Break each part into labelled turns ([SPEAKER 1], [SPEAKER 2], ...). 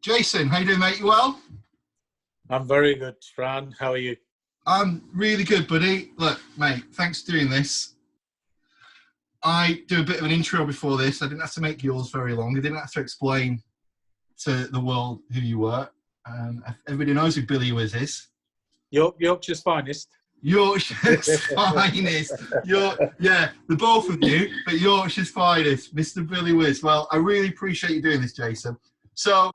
[SPEAKER 1] Jason, how you doing, mate? You well?
[SPEAKER 2] I'm very good, Fran. How are you?
[SPEAKER 1] I'm really good, buddy. Look, mate, thanks for doing this. I do a bit of an intro before this. I didn't have to make yours very long. I didn't have to explain to the world who you were. Everybody knows who Billy Wiz is.
[SPEAKER 2] Yorkshire's finest.
[SPEAKER 1] Yorkshire's finest. The both of you, but Yorkshire's finest, Mr. Billy Wiz. Well, I really appreciate you doing this, Jason. So,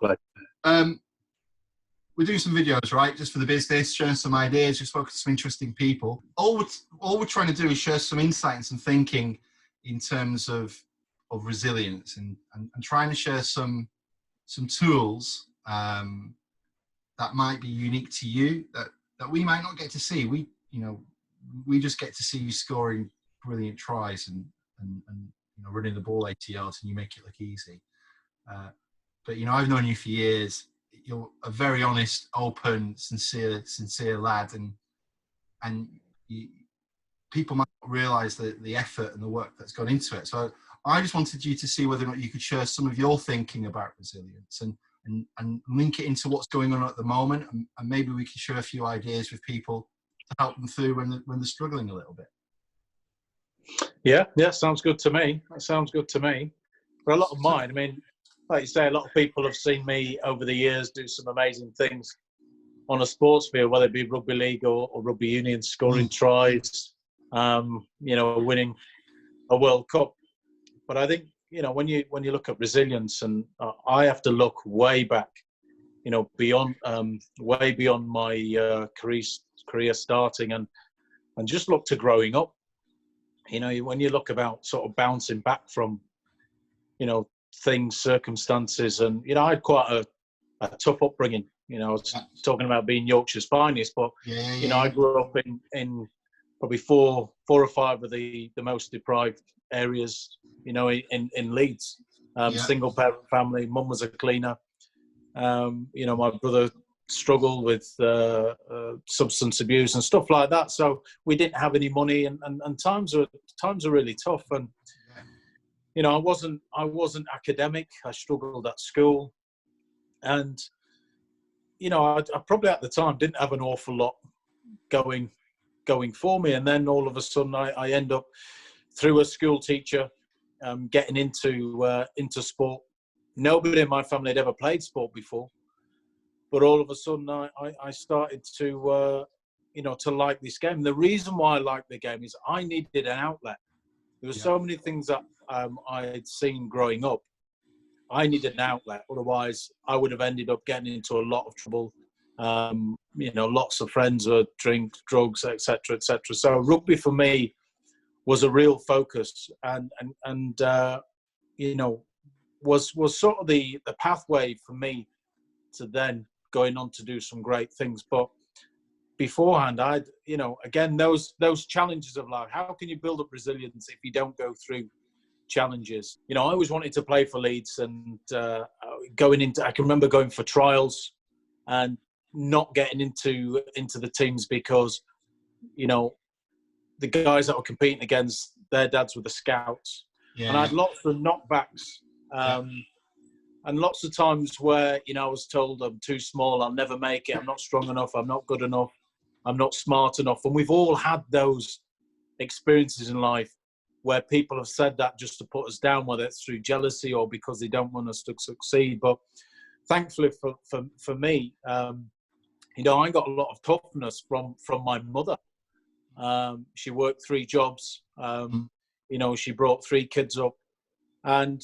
[SPEAKER 1] we're doing some videos, right, just for the business, sharing some ideas, just spoken to some interesting people. All we're trying to do is share some insight and some thinking in terms of resilience and trying to share some tools that might be unique to you that we might not get to see. We just get to see you scoring brilliant tries and running the ball 80 yards, and you make it look easy. But I've known you for years. You're a very honest, open, sincere lad, and people might not realise the effort and the work that's gone into it. So I just wanted you to see whether or not you could share some of your thinking about resilience and link it into what's going on at the moment, and maybe we can share a few ideas with people to help them through when they're struggling a little bit.
[SPEAKER 2] Yeah, sounds good to me. That sounds good to me. For a lot of mine, I mean, like you say, a lot of people have seen me over the years do some amazing things on a sports field, whether it be rugby league or rugby union, scoring tries, winning a World Cup. But I think, when you look at resilience, and I have to look way back, beyond way beyond my career starting, and just look to growing up. When you look about sort of bouncing back from, things, circumstances, and I had quite a tough upbringing. I was talking about being Yorkshire's finest, but I grew up in probably four or five of the most deprived areas, in Leeds. Single parent family. Mum was a cleaner. My brother struggled with substance abuse and stuff like that. So we didn't have any money, and times are really tough. And I wasn't academic. I struggled at school, and I probably at the time didn't have an awful lot going for me. And then all of a sudden, I end up through a school teacher getting into sport. Nobody in my family had ever played sport before, but all of a sudden, I started to like this game. The reason why I liked the game is I needed an outlet. There were so many things that I had seen growing up. I needed an outlet. Otherwise, I would have ended up getting into a lot of trouble. Lots of friends would drink, drugs, etc., etc. So rugby for me was a real focus, and was sort of the pathway for me to then going on to do some great things. But beforehand, again, those challenges of life. How can you build up resilience if you don't go through challenges? I always wanted to play for Leeds, and I can remember going for trials and not getting into the teams because the guys that were competing against, their dads were the scouts, and I had lots of knockbacks, and lots of times where I was told I'm too small, I'll never make it, I'm not strong enough, I'm not good enough, I'm not smart enough. And we've all had those experiences in life where people have said that just to put us down, whether it's through jealousy or because they don't want us to succeed. But thankfully for me, I got a lot of toughness from my mother. She worked 3 jobs. She brought 3 kids up, and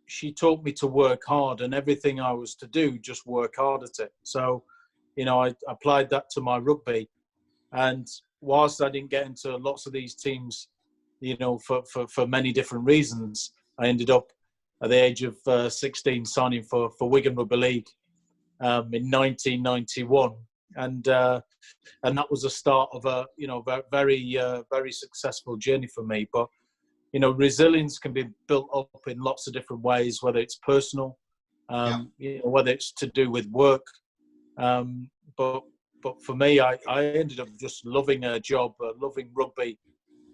[SPEAKER 2] she taught me to work hard, and everything I was to do, just work hard at it. So, I applied that to my rugby, and whilst I didn't get into lots of these teams, for many different reasons, I ended up at the age of 16 signing for Wigan Rugby League in 1991. And that was the start of a very very successful journey for me. But resilience can be built up in lots of different ways, whether it's personal, whether it's to do with work. But for me, I ended up just loving a job, loving rugby,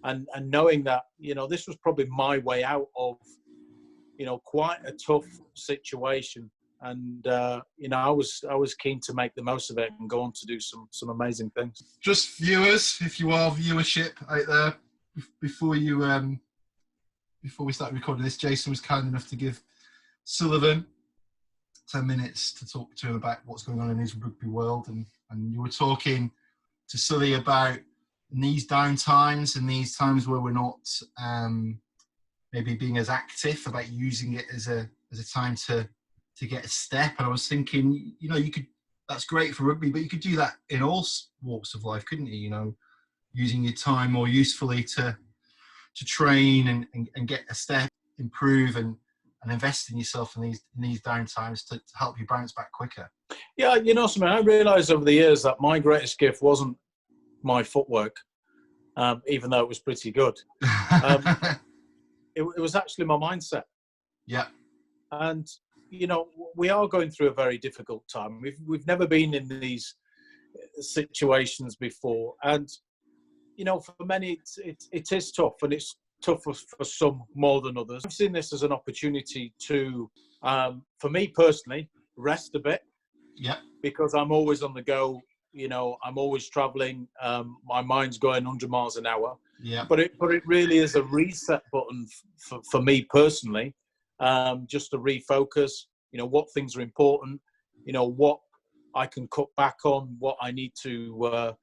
[SPEAKER 2] and knowing that this was probably my way out of quite a tough situation. And I was keen to make the most of it and go on to do some amazing things.
[SPEAKER 1] Just viewers, if you are viewership out there, before we start recording this, Jason was kind enough to give Sullivan 10 minutes to talk to him about what's going on in his rugby world, and you were talking to Sully about in these down times and these times where we're not maybe being as active, about using it as a time to get a step. And I was thinking, that's great for rugby, but you could do that in all walks of life, couldn't you? Using your time more usefully to train and get a step, improve and invest in yourself in these down times to help you bounce back quicker.
[SPEAKER 2] Yeah, something I realised over the years that my greatest gift wasn't my footwork, even though it was pretty good. It was actually my mindset.
[SPEAKER 1] Yeah.
[SPEAKER 2] And, we are going through a very difficult time. We've never been in these situations before. And, for many, it is tough, and it's tough for some more than others. I've seen this as an opportunity to, for me personally, rest a bit.
[SPEAKER 1] Yeah. Because
[SPEAKER 2] I'm always on the go. I'm always traveling. My mind's going 100 miles an hour.
[SPEAKER 1] Yeah.
[SPEAKER 2] But it really is a reset button for me personally, just to refocus. What things are important. What I can cut back on. What I need to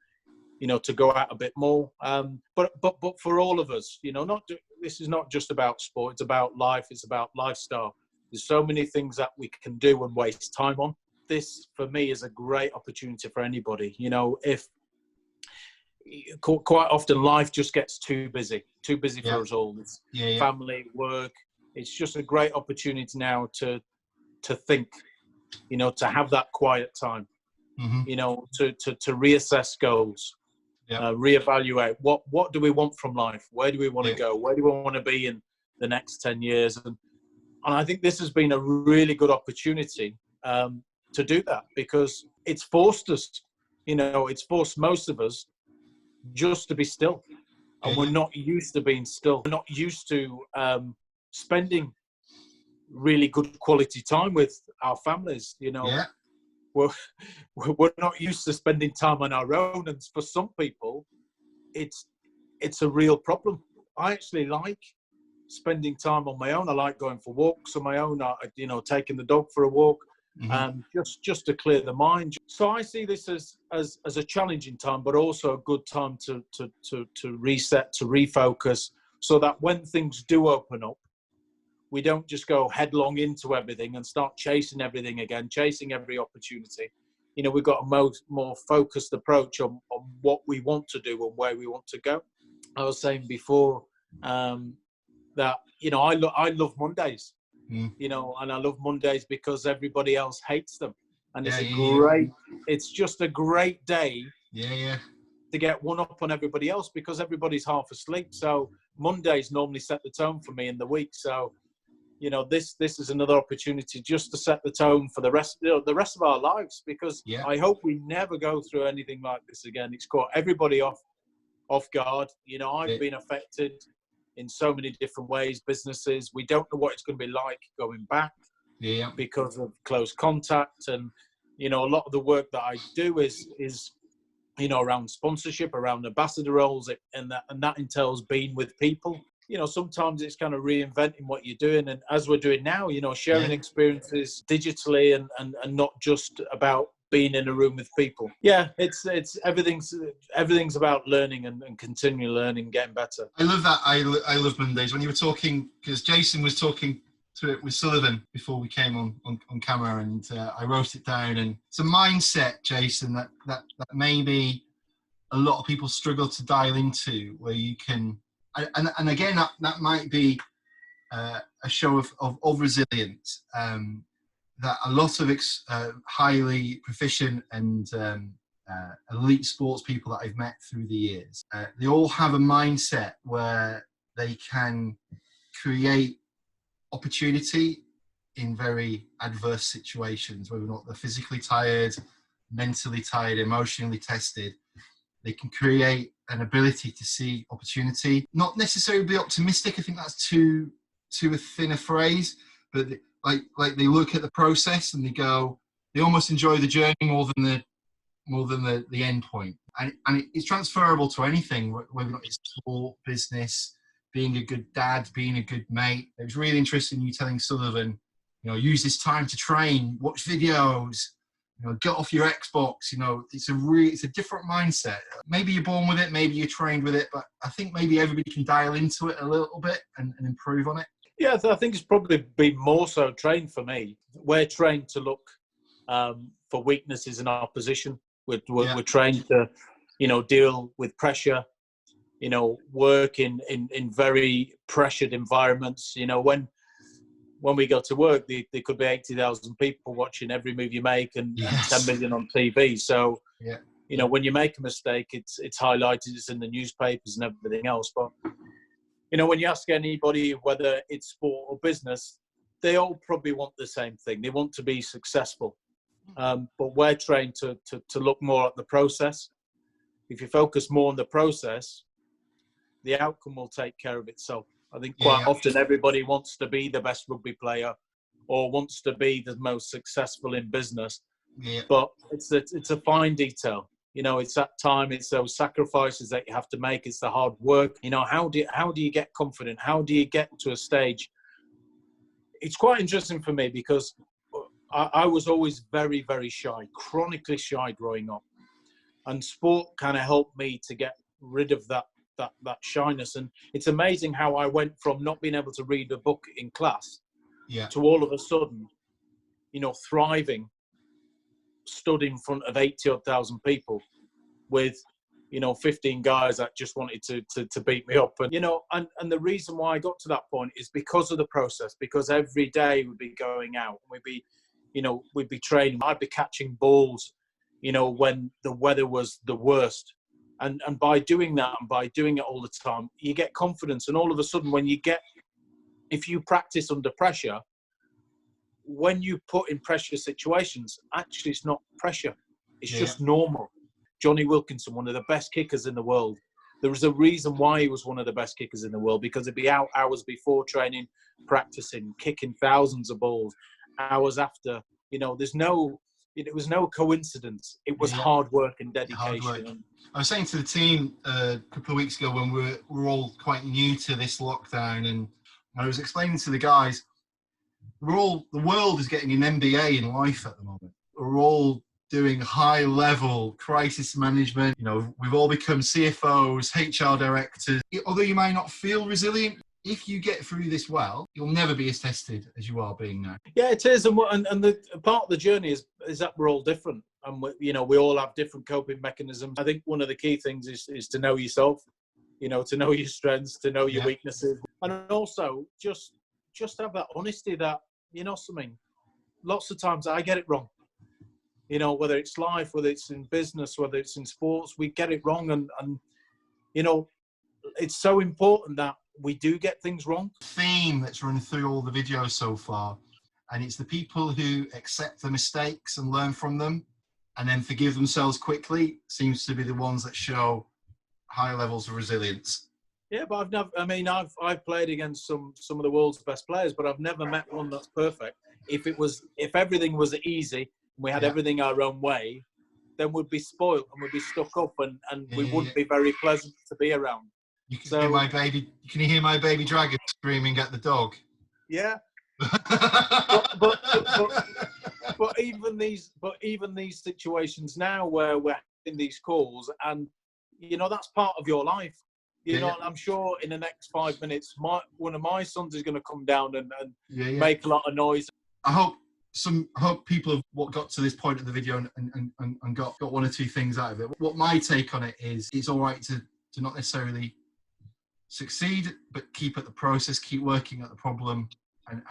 [SPEAKER 2] to go out a bit more. But for all of us, this is not just about sport. It's about life. It's about lifestyle. There's so many things that we can do and waste time on. This, for me, is a great opportunity for anybody. If quite often life just gets too busy for us all. It's family, work. It's just a great opportunity now to think, to have that quiet time, to reassess goals, reevaluate what do we want from life? Where do we want to go? Where do we want to be in the next 10 years? And I think this has been a really good opportunity to do that, because it's forced us, it's forced most of us just to be still. And we're not used to being still. We're not used to spending really good quality time with our families, We're not used to spending time on our own. And for some people, it's a real problem. I actually like spending time on my own. I like going for walks on my own, taking the dog for a walk. Just to clear the mind. So I see this as a challenging time, but also a good time to reset, to refocus, so that when things do open up, we don't just go headlong into everything and start chasing everything again, chasing every opportunity. We've got a more focused approach on what we want to do and where we want to go. I was saying before that, I love Mondays. And I love Mondays because everybody else hates them, and it's just a great day to get one up on everybody else, because everybody's half asleep. So Mondays normally set the tone for me in the week. So this is another opportunity just to set the tone for the rest of our lives, because I hope we never go through anything like this again. It's caught everybody off guard. I've been affected in so many different ways. Businesses, we don't know what it's going to be like going back because of close contact. And a lot of the work that I do is around sponsorship, around ambassador roles, and that entails being with people. Sometimes it's kind of reinventing what you're doing, and as we're doing now, sharing experiences digitally and not just about being in a room with people. It's everything's about learning and continually learning, getting better.
[SPEAKER 1] I love that. I love Mondays. When you were talking, because Jason was talking to it with Sullivan before we came on camera, and I wrote it down. And it's a mindset, Jason, that maybe a lot of people struggle to dial into, where you can, and again, that might be a show of resilience. That a lot of highly proficient and elite sports people that I've met through the years, they all have a mindset where they can create opportunity in very adverse situations, whether or not they're physically tired, mentally tired, emotionally tested. They can create an ability to see opportunity, not necessarily be optimistic. I think that's too a thin a phrase, but like they look at the process and they almost enjoy the journey more than the end point. And it's transferable to anything, whether or not it's sport, business, being a good dad, being a good mate. It was really interesting you telling Sullivan, use this time to train, watch videos, get off your Xbox. It's a different mindset. Maybe you're born with it, maybe you're trained with it, but I think maybe everybody can dial into it a little bit and improve on it.
[SPEAKER 2] Yeah, I think it's probably been more so trained for me. We're trained to look for weaknesses in our position. We're trained to, deal with pressure, work in very pressured environments. When we go to work, there could be 80,000 people watching every move you make and 10 million on TV. So, when you make a mistake, it's highlighted, it's in the newspapers and everything else. But, when you ask anybody whether it's sport or business, they all probably want the same thing. They want to be successful. But we're trained to look more at the process. If you focus more on the process, the outcome will take care of itself. I think quite often everybody wants to be the best rugby player or wants to be the most successful in business.
[SPEAKER 1] Yeah.
[SPEAKER 2] But it's a fine detail. It's that time, it's those sacrifices that you have to make, it's the hard work. How do you get confident? How do you get to a stage? It's quite interesting for me because I was always very, very shy, chronically shy growing up. And sport kind of helped me to get rid of that shyness. And it's amazing how I went from not being able to read a book in class to all of a sudden, thriving, stood in front of 80,000 people with, 15 guys that just wanted to beat me up. And, and the reason why I got to that point is because of the process, because every day we'd be going out and we'd be training. I'd be catching balls, when the weather was the worst. And by doing that and by doing it all the time, you get confidence. And all of a sudden, if you practice under pressure, when you put in pressure situations, actually it's not pressure. It's just normal. Johnny Wilkinson, one of the best kickers in the world. There was a reason why he was one of the best kickers in the world, because he'd be out hours before training, practicing, kicking thousands of balls, hours after. It was no coincidence. It was hard work and dedication.
[SPEAKER 1] Hard work. I was saying to the team a couple of weeks ago when we're all quite new to this lockdown, and I was explaining to the guys, the world is getting an MBA in life at the moment. We're all doing high-level crisis management. We've all become CFOs, HR directors. Although you might not feel resilient, if you get through this well, you'll never be as tested as you are being now. Yeah,
[SPEAKER 2] it is. And the part of the journey is that we're all different. And, we all have different coping mechanisms. I think one of the key things is to know yourself, to know your strengths, to know your weaknesses. And also just have that honesty that, something, lots of times I get it wrong. Whether it's life, whether it's in business, whether it's in sports, we get it wrong. And it's so important that we do get things wrong.
[SPEAKER 1] Theme that's run through all the videos so far, and it's the people who accept the mistakes and learn from them and then forgive themselves quickly seems to be the ones that show high levels of resilience.
[SPEAKER 2] Yeah, but I've played against some of the world's best players, but I've never met one that's perfect. If everything was easy and we had everything our own way, then we'd be spoiled and we'd be stuck up and we wouldn't be very pleasant to be around.
[SPEAKER 1] You can hear my baby dragon screaming at the dog.
[SPEAKER 2] Yeah. but even these situations now where we're in these calls, and that's part of your life. I'm sure in the next 5 minutes, one of my sons is going to come down and make a lot of noise.
[SPEAKER 1] I hope people have got to this point of the video and got one or two things out of it. What my take on it is, it's all right to not necessarily succeed, but keep at the process, keep working at the problem,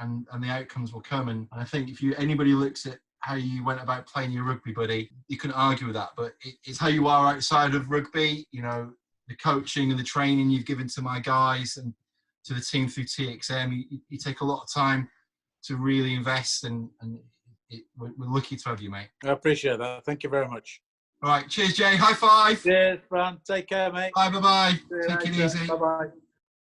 [SPEAKER 1] and the outcomes will come. And I think if anybody looks at how you went about playing your rugby, buddy, you can argue with that, but it's how you are outside of rugby. The coaching and the training you've given to my guys and to the team through TXM, you take a lot of time to really invest, and we're lucky to have you, mate.
[SPEAKER 2] I appreciate that. Thank you very much.
[SPEAKER 1] All right, cheers, Jay. High five.
[SPEAKER 2] Cheers, Fran. Take care, mate.
[SPEAKER 1] Bye. Take it easy.
[SPEAKER 2] Bye-bye.